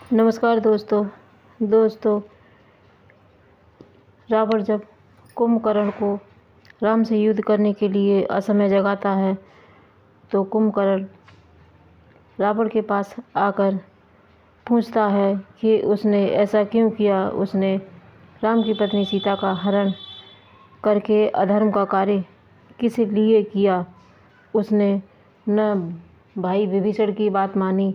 नमस्कार दोस्तों। रावण जब कुंभकर्ण को राम से युद्ध करने के लिए असमय जगाता है तो कुंभकर्ण रावण के पास आकर पूछता है कि उसने ऐसा क्यों किया। उसने राम की पत्नी सीता का हरण करके अधर्म का कार्य किस लिए किया। उसने न भाई विभीषण की बात मानी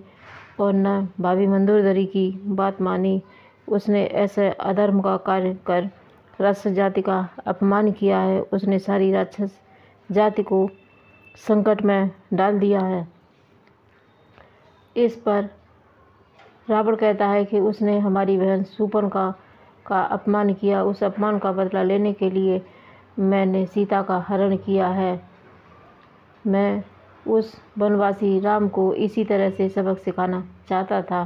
और न भाभी मंदोदरी की बात मानी। उसने ऐसे अधर्म का कार्य कर राक्षस जाति का अपमान किया है। उसने सारी राक्षस जाति को संकट में डाल दिया है। इस पर रावण कहता है कि उसने हमारी बहन शूर्पणखा का अपमान किया। उस अपमान का बदला लेने के लिए मैंने सीता का हरण किया है। मैं उस वनवासी राम को इसी तरह से सबक सिखाना चाहता था।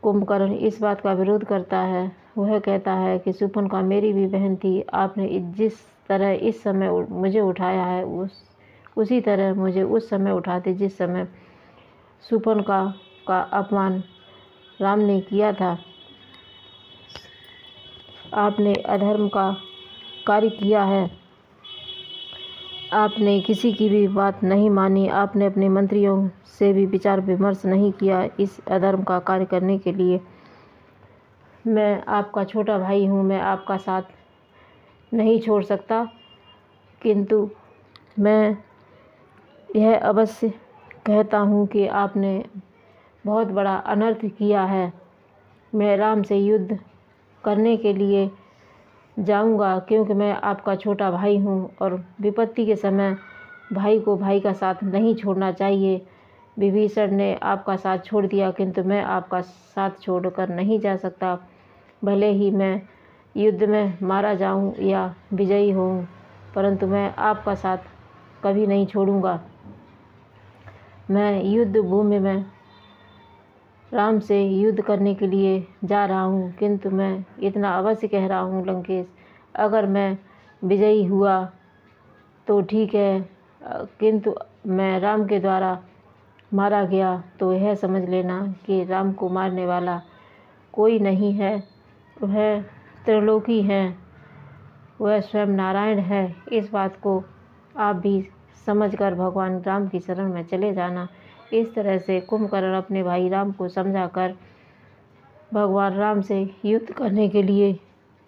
कुंभकर्ण इस बात का विरोध करता है। वह कहता है कि शूर्पणखा मेरी भी बहन थी। आपने जिस तरह इस समय मुझे उठाया है उसी तरह मुझे उस समय उठाते जिस समय शूर्पणखा का अपमान राम ने किया था। आपने अधर्म का कार्य किया है। आपने किसी की भी बात नहीं मानी। आपने अपने मंत्रियों से भी विचार विमर्श नहीं किया। इस अधर्म का कार्य करने के लिए मैं आपका छोटा भाई हूँ। मैं आपका साथ नहीं छोड़ सकता, किंतु मैं यह अवश्य कहता हूँ कि आपने बहुत बड़ा अनर्थ किया है। मैं राम से युद्ध करने के लिए जाऊंगा क्योंकि मैं आपका छोटा भाई हूँ और विपत्ति के समय भाई को भाई का साथ नहीं छोड़ना चाहिए। विभीषण ने आपका साथ छोड़ दिया, किंतु मैं आपका साथ छोड़कर नहीं जा सकता। भले ही मैं युद्ध में मारा जाऊं या विजयी होऊं, परंतु मैं आपका साथ कभी नहीं छोड़ूंगा। मैं युद्ध भूमि में राम से युद्ध करने के लिए जा रहा हूँ, किंतु मैं इतना अवश्य कह रहा हूँ लंकेश, अगर मैं विजयी हुआ तो ठीक है, किंतु मैं राम के द्वारा मारा गया तो यह समझ लेना कि राम को मारने वाला कोई नहीं है। वह त्रिलोकी हैं, वह स्वयं नारायण है। इस बात को आप भी समझकर भगवान राम की शरण में चले जाना। इस तरह से कुंभकर्ण अपने भाई राम को समझाकर भगवान राम से युद्ध करने के लिए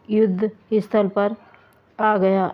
युद्ध स्थल पर आ गया।